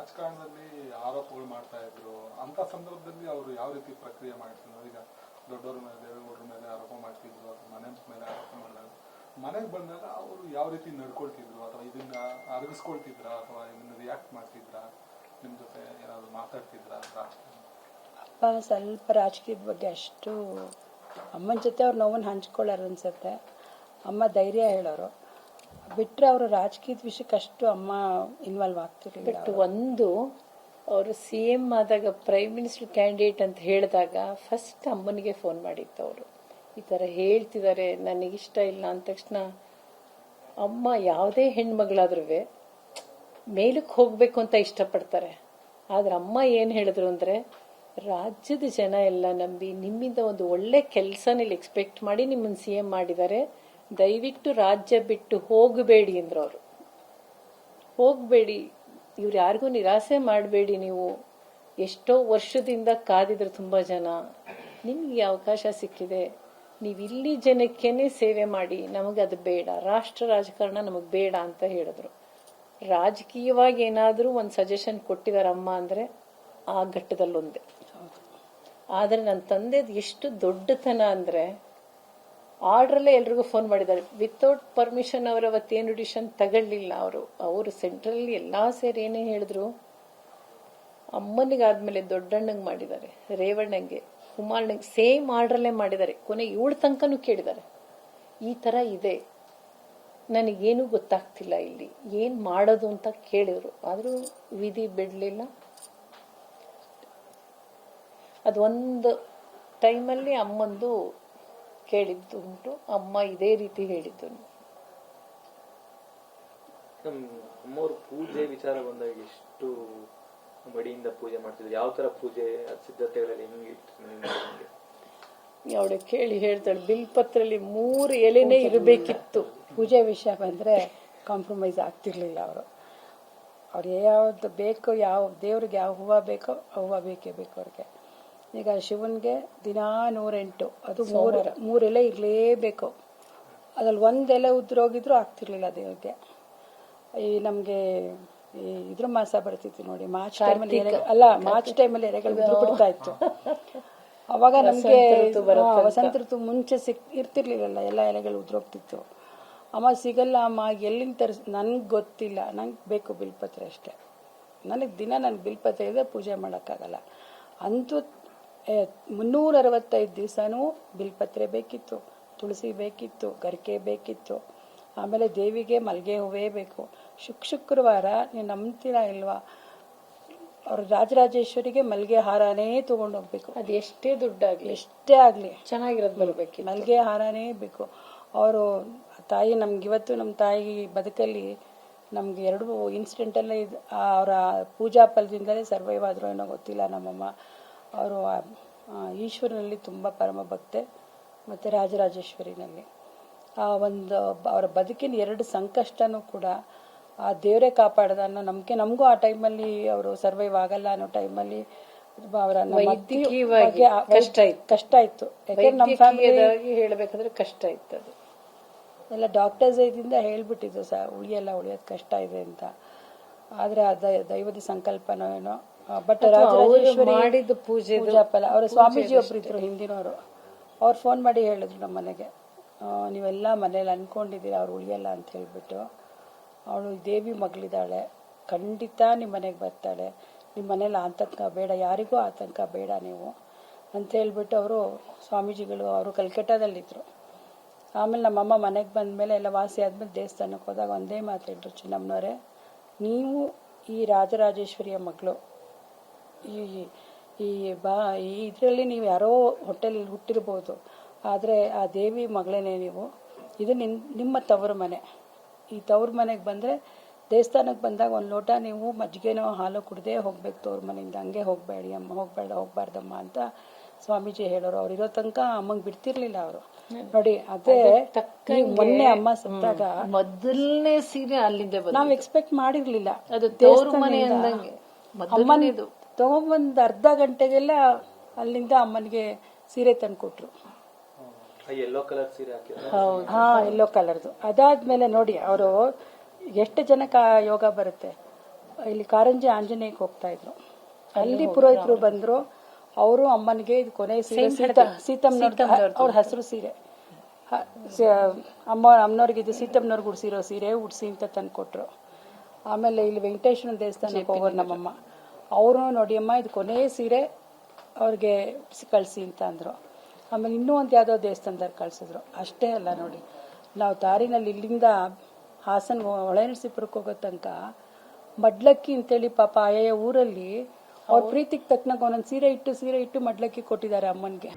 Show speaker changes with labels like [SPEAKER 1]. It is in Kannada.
[SPEAKER 1] ರಾಜಕಾರಣದಲ್ಲಿ ಆರೋಪಗಳು ಮಾಡ್ತಾ ಇದ್ರು ಅಂತ ಸಂದರ್ಭದಲ್ಲಿ ಅವರು ಯಾವ ರೀತಿ ಪ್ರಕ್ರಿಯೆ ಮಾಡ್ತಿದ್ರು? ಈಗ ದೊಡ್ಡವ್ರ ಮೇಲೆ, ದೇವೇಗೌಡರ ಮೇಲೆ ಆರೋಪ ಮಾಡ್ತಿದ್ರು ಅಥವಾ ಮನೆ ಮೇಲೆ ಆರೋಪ ಮಾಡಿದಾಗ ಮನೆಗೆ ಬಂದಾಗ ಅವರು ಯಾವ ರೀತಿ ನಡ್ಕೊಳ್ತಿದ್ರು, ಅಥವಾ ಇದನ್ನ ಅರಗಿಸ್ಕೊಳ್ತಿದ್ರ, ಅಥವಾ ಇದನ್ನ ರಿಯಾಕ್ಟ್ ಮಾಡ್ತಿದ್ರ, ನಿಮ್ ಜೊತೆ ಏನಾದ್ರು ಮಾತಾಡ್ತಿದ್ರ?
[SPEAKER 2] ಅಪ್ಪ ಸ್ವಲ್ಪ ರಾಜಕೀಯದ ಬಗ್ಗೆ ಅಷ್ಟು ಅಮ್ಮನ ಜೊತೆ ಅವ್ರು ನೋವನ್ನು ಹಂಚ್ಕೊಳ್ಳಾರ ಅನ್ಸುತ್ತೆ. ಅಮ್ಮ ಧೈರ್ಯ ಹೇಳೋರು ಬಿಟ್ರೆ ಅವರು ರಾಜಕೀಯದ ವಿಷಯಕ್ಕೆ ಅಷ್ಟು ಅಮ್ಮ ಇನ್ವಾಲ್ವ್ ಆಗ್ತಿರ್ಲಿಲ್ಲ.
[SPEAKER 3] ಬಟ್ ಒಂದು ಅವರು CM ಆದಾಗ ಪ್ರೈಮ್ ಮಿನಿಸ್ಟರ್ ಕ್ಯಾಂಡಿಡೇಟ್ ಅಂತ ಹೇಳಿದಾಗ ಫಸ್ಟ್ ಅಮ್ಮನಿಗೆ ಫೋನ್ ಮಾಡಿತ್ತು. ಅವರು ಈ ತರ ಹೇಳ್ತಿದ್ದಾರೆ, ನನಗಿಷ್ಟ ಇಲ್ಲ ಅಂದ ತಕ್ಷಣ ಅಮ್ಮ ಯಾವುದೇ ಹೆಣ್ಮಗಳಾದ್ರೂ ಮೇಲಕ್ಕೆ ಹೋಗ್ಬೇಕು ಅಂತ ಇಷ್ಟಪಡ್ತಾರೆ. ಆದ್ರೆ ಅಮ್ಮ ಏನ್ ಹೇಳಿದ್ರು ಅಂದ್ರೆ, ರಾಜ್ಯದ ಜನ ಎಲ್ಲ ನಂಬಿ ನಿಮ್ಮಿಂದ ಒಂದು ಒಳ್ಳೆ ಕೆಲಸನ ಎಕ್ಸ್ಪೆಕ್ಟ್ ಮಾಡಿ ನಿಮ್ಮನ್ನ CM ಮಾಡಿದ್ದಾರೆ, ದಯವಿಟ್ಟು ರಾಜ್ಯ ಬಿಟ್ಟು ಹೋಗಬೇಡಿ ಅಂದ್ರು. ಅವರು ಹೋಗಬೇಡಿ, ಇವ್ರು ಯಾರಿಗೂ ನಿರಾಸೆ ಮಾಡಬೇಡಿ, ನೀವು ಎಷ್ಟೋ ವರ್ಷದಿಂದ ಕಾದಿದ್ರು ತುಂಬಾ ಜನ, ನಿಮ್ಗೆ ಅವಕಾಶ ಸಿಕ್ಕಿದೆ, ನೀವು ಇಲ್ಲಿ ಜನಕ್ಕೇನೆ ಸೇವೆ ಮಾಡಿ, ನಮಗೆ ಅದು ಬೇಡ, ರಾಷ್ಟ್ರ ರಾಜಕಾರಣ ನಮಗ್ ಬೇಡ ಅಂತ ಹೇಳಿದ್ರು. ರಾಜಕೀಯವಾಗಿ ಏನಾದ್ರೂ ಒಂದು ಸಜೆಷನ್ ಕೊಟ್ಟಿದಾರಮ್ಮ ಅಂದ್ರೆ ಆ ಘಟ್ಟದಲ್ಲೊಂದೇ. ಆದ್ರೆ ನನ್ನ ತಂದೆದು ಎಷ್ಟು ದೊಡ್ಡತನ ಅಂದ್ರೆ, ಆರ್ಡ್ರಲ್ಲೇ ಎಲ್ರಿಗೂ ಫೋನ್ ಮಾಡಿದ್ದಾರೆ, ವಿತೌಟ್ ಪರ್ಮಿಷನ್. ಅವರ ಅವತ್ತೇನು ಡಿಸಿಷನ್ ತಗೊಳ್ಳಿಲ್ಲ. ಅವರು ಸೆಂಟ್ರಲ್ ಎಲ್ಲಾ ಸೇರಿ ಏನೇ ಹೇಳಿದ್ರು, ಅಮ್ಮನಿಗಾದ್ಮೇಲೆ ದೊಡ್ಡಣ್ಣಂಗ್ ಮಾಡಿದ್ದಾರೆ, ರೇವಣ್ಣಂಗೆ, ಕುಮಾರಣ್ಣಂಗೆ ಸೇಮ್ ಆರ್ಡ್ರಲ್ಲೇ ಮಾಡಿದ್ದಾರೆ. ಕೊನೆ 7 ತನಕನೂ ಕೇಳಿದ್ದಾರೆ, ಈ ತರ ಇದೆ, ನನಗೇನು ಗೊತ್ತಾಗ್ತಿಲ್ಲ, ಇಲ್ಲಿ ಏನ್ ಮಾಡೋದು ಅಂತ ಕೇಳಿದ್ರು. ಆದ್ರೂ ವಿಧಿ ಬಿಡ್ಲಿಲ್ಲ. ಅದೊಂದು ಟೈಮಲ್ಲಿ ಅಮ್ಮಂದು ಕೇಳಿದ್ದು ಉಂಟು, ಅಮ್ಮ ಇದೇ ರೀತಿ ಹೇಳಿದ್ದು.
[SPEAKER 4] ಅಮ್ಮವ್ರ ಪೂಜೆ ವಿಚಾರ ಬಂದಾಗ ಎಷ್ಟು ಮಡಿಯಿಂದ ಪೂಜೆ ಮಾಡ್ತಿದ್ರು, ಯಾವ ತರ ಪೂಜೆ ಸಿದ್ಧತೆಗಳಲ್ಲಿ
[SPEAKER 3] ಅವಳು ಕೇಳಿ ಹೇಳ್ತಾಳೆ, ಬಿಲ್ಪತ್ರಲ್ಲಿ 3 ಎಲೆನೇ ಇರಬೇಕಿತ್ತು.
[SPEAKER 2] ಪೂಜೆ ವಿಷಯ ಬಂದ್ರೆ ಕಾಂಪ್ರಮೈಸ್ ಆಗ್ತಿರ್ಲಿಲ್ಲ. ಅವ್ರು ಯಾವ್ದು ಬೇಕೋ, ಯಾವ ದೇವ್ರಿಗೆ ಯಾವ ಹೂವ ಬೇಕೋ ಆ ಹೂವ ಬೇಕೇ ಬೇಕು ಅವ್ರಿಗೆ. ಈಗ ಶಿವನ್ಗೆ ದಿನಾ 108, ಅದು 3 ಎಲೆ ಇರಲೇಬೇಕು. ಅದ್ರಲ್ಲಿ 1 ಎಲೆ ಉದ್ರೋಗಿದ್ರು ಆಗ್ತಿರ್ಲಿಲ್ಲ ದೇವ್ರಿಗೆ. ಈ ನಮ್ಗೆ ಈ ಇದ್ರ ಮಾಸ ಬರ್ತಿತ್ತು ನೋಡಿ, ಮಾರ್ಚ್ ಟೈಮಲ್ಲಿ ಎಲೆಗಳು ಉದುರು ಬಿಡ್ತಾ ಇತ್ತು. ಅವಾಗ ನಮ್ಗೆ ವಸಂತ ಋತು ಮುಂಚೆ ಇರ್ತಿರ್ಲಿಲ್ಲ, ಎಲ್ಲ ಎಲೆಗಳು ಉದ್ರೋಗ್ತಿತ್ತು. ಅಮ್ಮ ಸಿಗಲ್ಲ ಅಮ್ಮ, ಎಲ್ಲಿಂದ ನನ್ಗೆ ಗೊತ್ತಿಲ್ಲ, ನಂಗೆ ಬೇಕು ಬಿಲ್ಪತ್ರೆ ಅಷ್ಟೇ, ನನಗೆ ದಿನ ನನ್ಗೆ ಬಿಲ್ಪತ್ರೆ ಇದೆ, ಪೂಜೆ ಮಾಡೋಕ್ಕಾಗಲ್ಲ. ಅಂತೂ 365 ದಿವಸನೂ ಬಿಲ್ಪತ್ರೆ ಬೇಕಿತ್ತು, ತುಳಸಿ ಬೇಕಿತ್ತು, ಗರಿಕೆ ಬೇಕಿತ್ತು. ಆಮೇಲೆ ದೇವಿಗೆ ಮಲ್ಗೆ ಹೂವೇ ಬೇಕು. ಶುಕ್ರವಾರ ನೀವು ನಂಬ್ತೀರಾ ಇಲ್ವಾ, ಅವ್ರ ರಾಜರಾಜೇಶ್ವರಿಗೆ ಮಲ್ಗೆ ಹಾರನೇ ತಗೊಂಡು ಹೋಗ್ಬೇಕು.
[SPEAKER 3] ಅದು ಎಷ್ಟೇ ದುಡ್ಡಾಗ್ಲಿ,
[SPEAKER 2] ಎಷ್ಟೇ ಆಗ್ಲಿ,
[SPEAKER 3] ಚೆನ್ನಾಗಿರೋದು ಬರ್ಬೇಕು,
[SPEAKER 2] ಮಲ್ಗೆ ಹಾರನೇ ಬೇಕು. ಅವರು ತಾಯಿ ನಮ್ಗೆ ಇವತ್ತು ನಮ್ಮ ತಾಯಿ ಬದುಕಲ್ಲಿ ನಮ್ಗೆ 2 ಇನ್ಸಿಡೆಂಟಲ್ಲೇ ಅವರ ಪೂಜಾ ಫಲದಿಂದಲೇ ಸರ್ವೈವ್ ಆದ್ರು ಏನೋ ಗೊತ್ತಿಲ್ಲ ನಮ್ಮಮ್ಮ. ಅವರು ಈಶ್ವರನಲ್ಲಿ ತುಂಬ ಪರಮ ಭಕ್ತೆ, ಮತ್ತು ರಾಜರಾಜೇಶ್ವರಿನಲ್ಲಿ ಆ ಒಂದು ಅವರ ಬದುಕಿನ 2 ಸಂಕಷ್ಟನೂ ಕೂಡ ಆ ದೇವರೇ ಕಾಪಾಡದ ಅನ್ನೋ ನಂಬಿಕೆ ನಮಗೂ ಆ ಟೈಮಲ್ಲಿ ಅವರು ಸರ್ವೈವ್ ಆಗಲ್ಲ ಅನ್ನೋ ಟೈಮಲ್ಲಿ ಅವರ ಕಷ್ಟ ಇತ್ತು. ಯಾಕಂದ್ರೆ ನಮ್ಮ ಫ್ಯಾಮಿಲಿ
[SPEAKER 3] ಹೇಳ್ಬೇಕಂದ್ರೆ ಕಷ್ಟ ಇತ್ತು. ಅದು
[SPEAKER 2] ಎಲ್ಲ ಡಾಕ್ಟರ್ಸ್ ಇದರಿಂದ ಹೇಳ್ಬಿಟ್ಟಿದ್ರು ಉಳಿಯೋದು ಕಷ್ಟ ಇದೆ ಅಂತ. ಆದ್ರೆ ದೈವದ ಸಂಕಲ್ಪನೋ ಏನೋ. ಬಟ್ ರಾಜರಾಜೇಶ್ವರಿ
[SPEAKER 3] ಮಾಡಿದ ಪೂಜಾ ಫಲ,
[SPEAKER 2] ಅವರ ಸ್ವಾಮೀಜಿ ಒಬ್ರು ಇದ್ರು ಹಿಂದಿನವರು, ಅವ್ರು ಫೋನ್ ಮಾಡಿ ಹೇಳಿದ್ರು ನಮ್ಮ ಮನೆಗೆ, ನೀವೆಲ್ಲ ಮನೇಲಿ ಅನ್ಕೊಂಡಿದ್ದೀರಿ ಅವ್ರು ಉಳಿಯಲ್ಲ ಅಂತ ಹೇಳ್ಬಿಟ್ಟು, ಅವಳು ದೇವಿ ಮಗಳಿದ್ದಾಳೆ, ಖಂಡಿತ ನಿಮ್ಮ ಮನೆಗೆ ಬರ್ತಾಳೆ, ನಿಮ್ಮ ಮನೇಲಿ ಆತಂಕ ಬೇಡ, ಯಾರಿಗೂ ಆತಂಕ ಬೇಡ ನೀವು ಅಂತ ಹೇಳ್ಬಿಟ್ಟು ಅವರು ಸ್ವಾಮೀಜಿಗಳು ಅವರು ಕಲ್ಕಟ್ಟಾದಲ್ಲಿದ್ದರು. ಆಮೇಲೆ ನಮ್ಮಮ್ಮ ಮನೆಗೆ ಬಂದಮೇಲೆ ಎಲ್ಲ ವಾಸಿ ಆದ್ಮೇಲೆ ದೇವಸ್ಥಾನಕ್ಕೆ ಹೋದಾಗ ಒಂದೇ ಮಾತು ಹೇಳಿದ್ರು, ಚಿನ್ನಮ್ಮನವರೇ, ನೀವು ಈ ರಾಜರಾಜೇಶ್ವರಿಯ ಮಗಳು, ಈ ಇದರಲ್ಲಿ ನೀವು ಯಾರೋ ಹೊಟ್ಟೆಲಿ ಹುಟ್ಟಿರ್ಬೋದು, ಆದರೆ ಆ ದೇವಿ ಮಗಳೇನೆ ನೀವು, ಇದು ನಿಮ್ಮ ತವರು ಮನೆ. ಈ ತವ್ರ ಮನೆಗೆ ಬಂದರೆ ದೇವಸ್ಥಾನಕ್ಕೆ ಬಂದಾಗ 1 ಲೋಟ ನೀವು ಮಜ್ಜಿಗೆನೋ ಹಾಲು ಕುಡ್ದೇ ಹೋಗ್ಬೇಕು ತವ್ರ ಮನೆಯಿಂದ, ಹಂಗೆ ಹೋಗಬೇಡಿ ಅಮ್ಮ, ಹೋಗ್ಬಾರ್ದಮ್ಮ ಅಂತ ಸ್ವಾಮೀಜಿ ಹೇಳೋರು. ಅವ್ರು ಇರೋ ತನಕ ಅಮ್ಮಂಗೆ ಬಿಡ್ತಿರ್ಲಿಲ್ಲ ಅವರು. ನೋಡಿ ಅದೇ ಮೊನ್ನೆ ಅಮ್ಮ ಸತ್ತಾಗ
[SPEAKER 3] ಮೊದಲನೇ ಸೀರೆ ಅಲ್ಲಿಂದ
[SPEAKER 2] ನಾವ್ ಎಕ್ಸ್ಪೆಕ್ಟ್ ಮಾಡಿರ್ಲಿಲ್ಲ.
[SPEAKER 3] ಅದು ತವ್ರ ಮನೆ ಅಂದಂಗೆ
[SPEAKER 2] ಅಮ್ಮನ ತಗೊಂಬಂದ್ ಅರ್ಧ ಗಂಟೆಗೆಲ್ಲ ಅಲ್ಲಿಂದ ಅಮ್ಮನಿಗೆ ಸೀರೆ ತಂದ್ಕೊಟ್ರು.
[SPEAKER 4] ಯೆಲ್ಲೋ ಕಲರ್ ಸೀರೆ
[SPEAKER 2] ಹಾ, ಯೆಲ್ಲೋ ಕಲರ್ದು. ಅದಾದ್ಮೇಲೆ ನೋಡಿ ಅವರು ಎಷ್ಟು ಜನಕ್ಕೆ ಯೋಗ ಬರುತ್ತೆ. ಇಲ್ಲಿ ಕಾರಂಜಿ ಆಂಜನೇಯಕ್ಕೆ ಹೋಗ್ತಾ ಇದ್ರು. ಅಲ್ಲಿ ಪುರೋಹಿತರು ಬಂದ್ರು. ಅವರು ಅಮ್ಮನಿಗೆ ಇದು ಕೊನೆ ಸೀರೆ ಸೀತಮ್ಮನವ್ರ ಅವ್ರ ಹಸಿರು ಸೀರೆ ಅಮ್ಮನವ್ರಿಗೆ ಇದು ಸೀತಮ್ಮನವ್ರಿಗೆ ಉಡ್ಸಿರೋ ಸೀರೆ ಉಡ್ಸಿ ಅಂತ ತಂದು ಕೊಟ್ರು. ಆಮೇಲೆ ಇಲ್ಲಿ ವೆಂಕಟೇಶ್ವರ ದೇವಸ್ಥಾನಕ್ಕೆ ಹೋಗೋರು ನಮ್ಮಮ್ಮ. ಅವರು ನೋಡಿ ಅಮ್ಮ ಇದು ಕೊನೆ ಸೀರೆ ಅವ್ರಿಗೆ ಕಳಿಸಿ ಅಂತ ಅಂದರು. ಆಮೇಲೆ ಇನ್ನೂ ಒಂದು ಯಾವುದೋ ದೇವಸ್ಥಾನದಲ್ಲಿ ಕಳಿಸಿದ್ರು. ಅಷ್ಟೇ ಅಲ್ಲ ನೋಡಿ, ನಾವು ದಾರಿನಲ್ಲಿ ಇಲ್ಲಿಂದ ಹಾಸನ ಹೊಳೆನರಸೀಪುರಕ್ಕೆ ಹೋಗೋ ತನಕ ಮಡ್ಲಕ್ಕಿ ಅಂತೇಳಿ ಪಾಪ ಆಯಾ ಊರಲ್ಲಿ ಅವ್ರ ಪ್ರೀತಿಗೆ ತಕ್ಕನಾಗ ಒಂದೊಂದು ಸೀರೆ ಇಟ್ಟು ಮಡ್ಲಕ್ಕಿ ಕೊಟ್ಟಿದ್ದಾರೆ ಅಮ್ಮನಿಗೆ.